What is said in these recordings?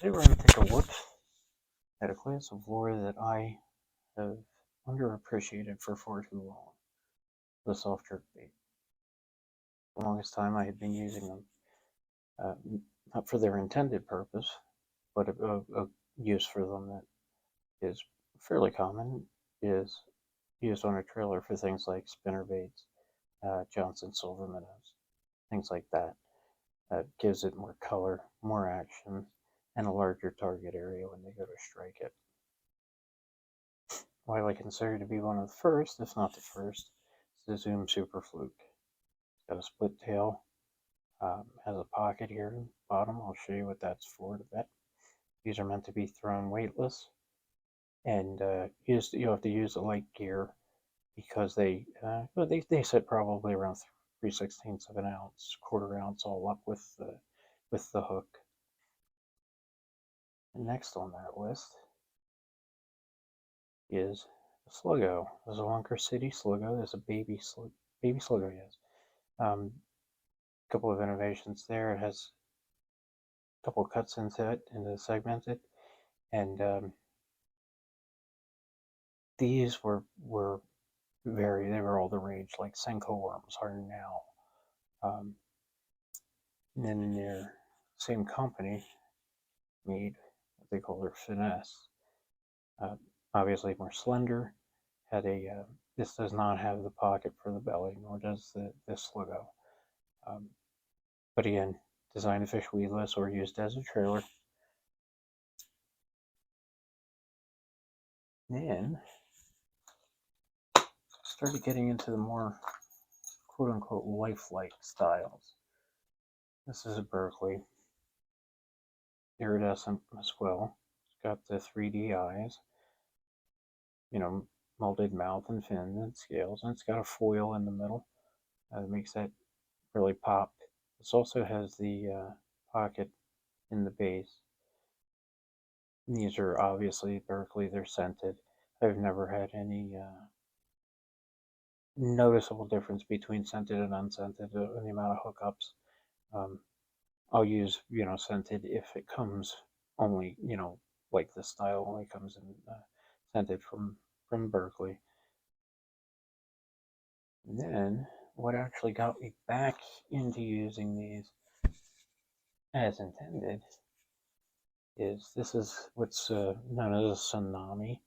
Today we're going to take a look at a class of lure that I have underappreciated for far too long, the soft jerkbait. For the longest time I had been using them, not for their intended purpose, but a use for them that is fairly common is used on a trailer for things like spinnerbaits, Johnson silver minnows, things like that. Gives it more color, more action, and a larger target area when they go to strike it. While I consider to be one of the first, if not the first, is the Zoom Super Fluke. It's got a split tail, has a pocket here at the bottom. I'll show you what that's for in a bit. These are meant to be thrown weightless, and you have to use the light gear because they sit probably around 3/16 of an ounce, quarter ounce, all up with the hook. And next on that list is the Sluggo. There's a Lunker City Sluggo. There's a baby Sluggo, yes. Couple of innovations there. It has a couple of cuts into it, into the segmented, and these were they were all the rage, like Senko worms are now. And then in their same company made what they call their finesse. Obviously more slender. Had a this does not have the pocket for the belly, nor does this Sluggo. But again, designed to fish weedless or used as a trailer. Then started getting into the more quote-unquote lifelike styles. This is a Berkeley, iridescent as well. It's got the 3D eyes, molded mouth and fins and scales, and it's got a foil in the middle that makes that really pop. This also has the pocket in the base. And these are obviously Berkeley, they're scented. I've never had any noticeable difference between scented and unscented in the amount of hookups. I'll use, scented if it comes only, like this style only comes in scented from Berkeley. And then what actually got me back into using these as intended is this is what's known as a tsunami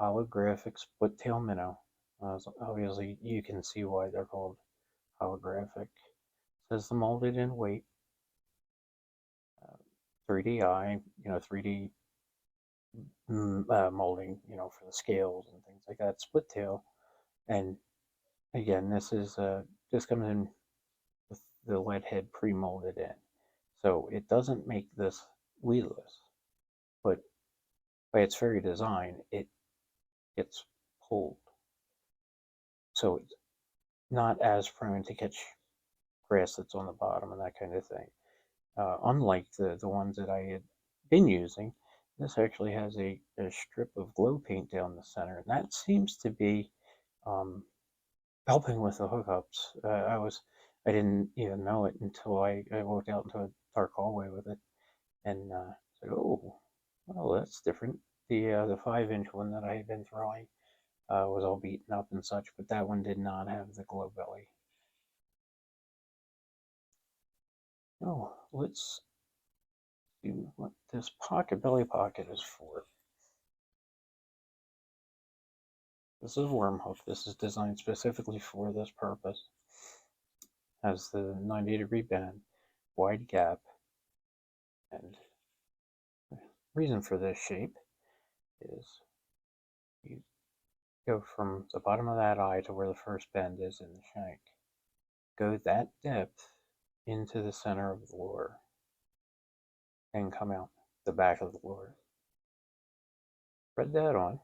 holographic split tail minnow. Obviously, you can see why they're called holographic. It says the molded in weight, 3D eye, 3D molding, for the scales and things like that. Split tail, and again, this comes in with the lead head pre-molded in, so it doesn't make this weedless, but by its very design, it gets pulled, so it's not as prone to catch grass that's on the bottom and that kind of thing. Unlike the ones that I had been using, this actually has a strip of glow paint down the center, and that seems to be helping with the hookups. I didn't even know it until I walked out into a dark hallway with it, and said, "Oh, well, that's different." The 5-inch one that I had been throwing was all beaten up and such, but that one did not have the glow belly. Oh, let's see what this belly pocket is for. This is worm hook. This is designed specifically for this purpose. Has the 90-degree bend, wide gap, and the reason for this shape is you go from the bottom of that eye to where the first bend is in the shank. Go that depth into the center of the lure and come out the back of the lure. Thread that on.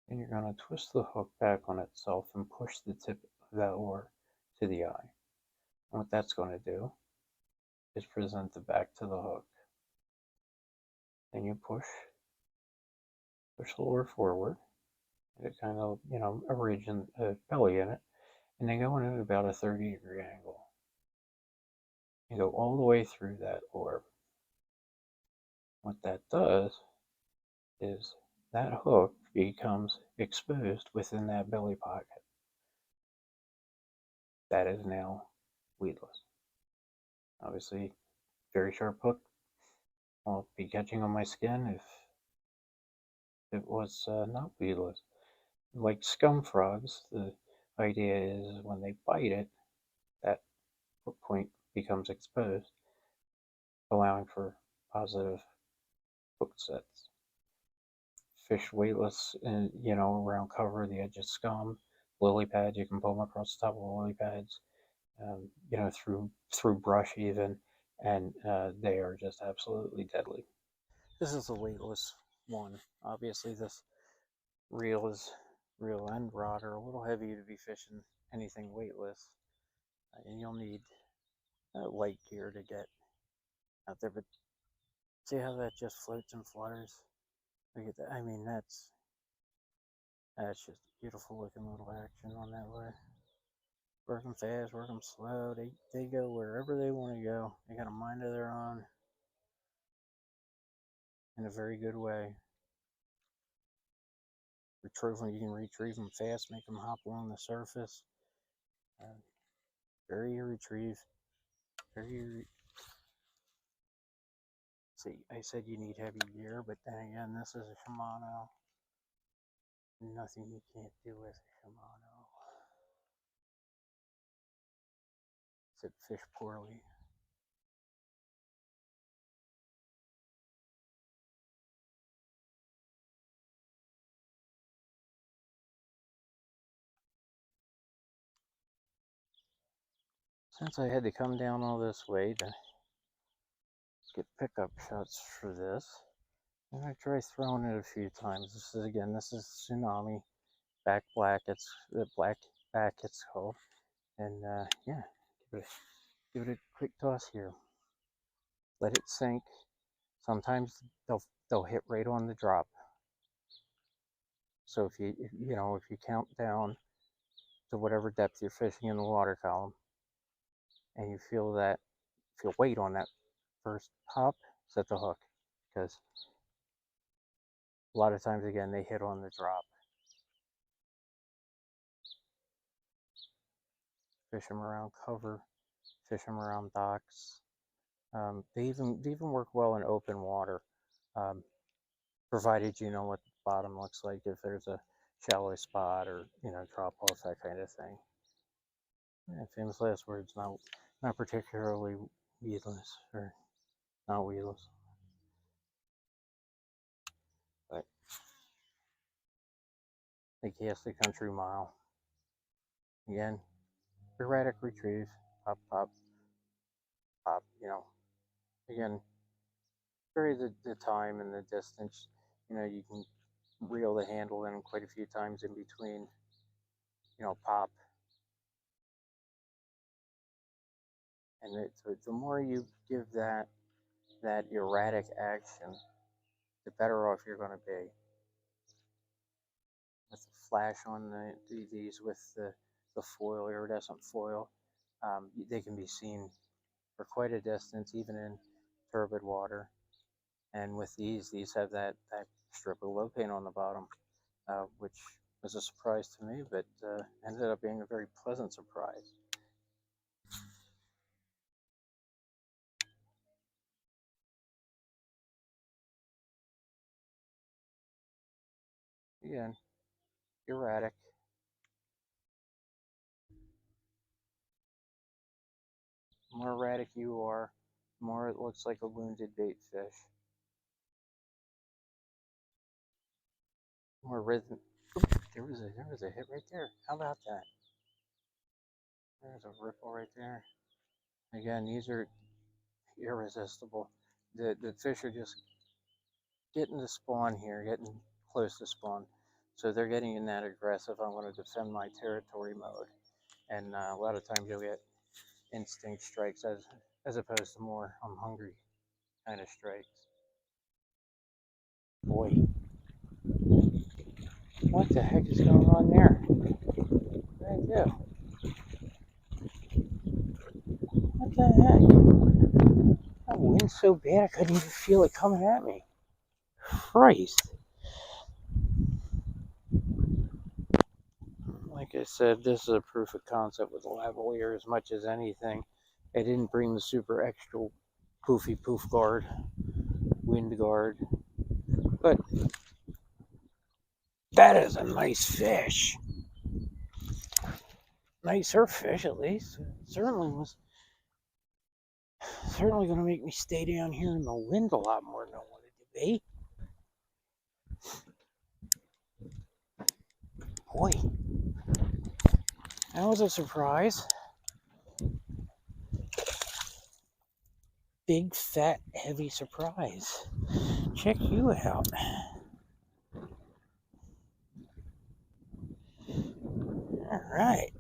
And you're going to twist the hook back on itself and push the tip of that lure to the eye. And what that's going to do is present the back to the hook. Then you push the lure forward. It kind of, a ridge and a belly in it. And then go in at about a 30-degree angle. You go all the way through that orb. What that does is that hook becomes exposed within that belly pocket. That is now weedless. Obviously, very sharp hook. Won't be catching on my skin if it was not weedless. Like scum frogs, the idea is when they bite it, that hook point becomes exposed, allowing for positive hook sets. Fish weightless, around cover, the edge of scum, lily pads. You can pull them across the top of lily pads, through brush even, and they are just absolutely deadly. This is a weightless one. Obviously, this reel and rod are a little heavy to be fishing anything weightless, and you'll need light gear to get out there. But see how that just floats and flutters? Look at that. I mean, that's just beautiful looking little action on that lure. Work them fast, work them slow. They go wherever they want to go. They got a mind of their own in a very good way. You can retrieve them fast, make them hop along the surface. Very retrieve. See, I said you need heavy gear, but then again, this is a Shimano. Nothing you can't do with a Shimano. Said fish poorly. Since I had to come down all this way to get pickup shots for this, I'm gonna try throwing it a few times. This is Tsunami back black. It's the black back. It's called, and yeah, give it a quick toss here. Let it sink. Sometimes they'll hit right on the drop. So if you count down to whatever depth you're fishing in the water column, and you feel weight on that first pop, set the hook, because a lot of times again they hit on the drop. Fish them around cover, fish them around docks. They even work well in open water, provided you know what the bottom looks like, if there's a shallow spot or drop off, that kind of thing. Yeah, famous last words. Not particularly weedless or not weedless, but they cast the country mile. Again, erratic retrieve, pop, pop, pop. Again, vary the time and the distance. You can reel the handle in quite a few times in between. Pop. And the more you give that erratic action, the better off you're going to be. With the flash on these with the foil, iridescent foil, they can be seen for quite a distance, even in turbid water. And with these have that strip of low paint on the bottom, which was a surprise to me, but ended up being a very pleasant surprise. Again, erratic. The more erratic you are, the more it looks like a wounded bait fish. More rhythm. Oop, there was a hit right there. How about that? There's a ripple right there. Again, these are irresistible. The fish are just getting to spawn here, getting close to spawn. So they're getting in that aggressive, I'm going to defend my territory mode. And a lot of times you'll get instinct strikes as opposed to more I'm hungry kind of strikes. Boy, what the heck is going on there? What did I do? What the heck? so bad I couldn't even feel it coming at me. Christ. Like I said, this is a proof of concept with the lavalier as much as anything. I didn't bring the super extra poofy poof guard, wind guard, but that is a nice fish. Nicer fish, at least. It certainly going to make me stay down here in the wind a lot more than I wanted to be. Boy, that was a surprise. Big, fat, heavy surprise. Check you out. Alright.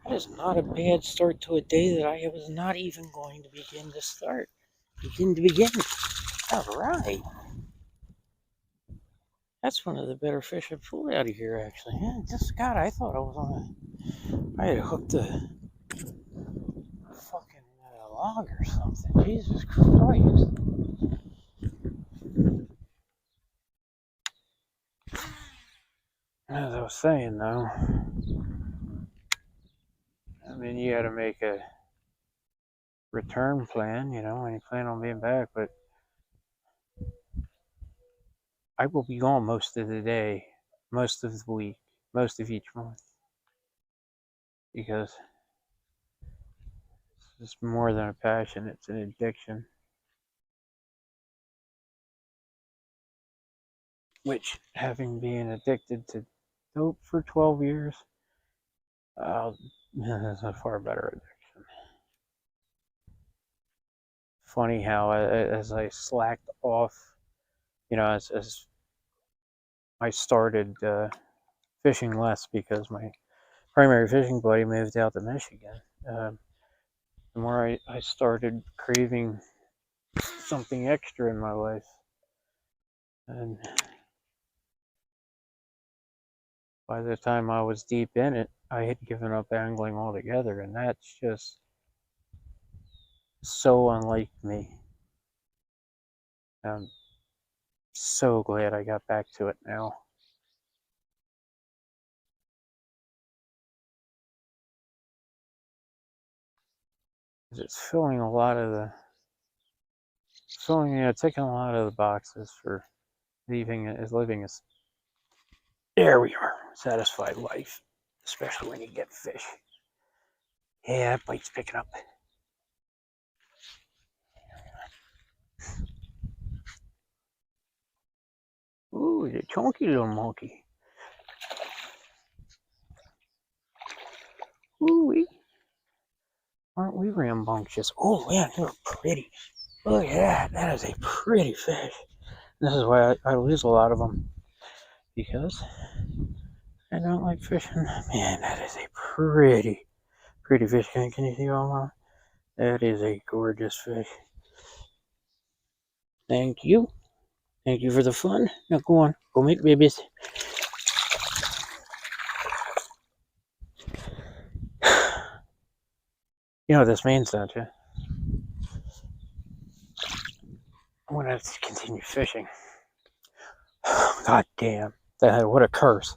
That is not a bad start to a day that I was not even going to begin. Alright. That's one of the better fish I've pulled out of here, actually. Yeah, just God, I thought I had hooked a fucking log or something. Jesus Christ. As I was saying, though, I mean, you got to make a return plan, when you plan on being back, but I will be gone most of the day, most of the week, most of each month, because it's more than a passion, it's an addiction. Which, having been addicted to dope for 12 years, that's a far better addiction. Funny how, as I slacked off, as I started fishing less because my primary fishing buddy moved out to Michigan, the more I started craving something extra in my life. And by the time I was deep in it, I had given up angling altogether, and that's just so unlike me. I'm so glad I got back to it now. It's taking a lot of the boxes for living a there we are, satisfied life, especially when you get fish. Yeah, that bite's picking up. Ooh, the chunky little monkey. Ooh, aren't we rambunctious? Oh man, they're pretty. Look at that. That is a pretty fish. This is why I lose a lot of them, because I don't like fishing. Man, that is a pretty fish. Can you see all that? That is a gorgeous fish. Thank you. Thank you for the fun. Now go on. Go make babies. You know what this means, don't you? I'm going to have to continue fishing. God damn. What a curse.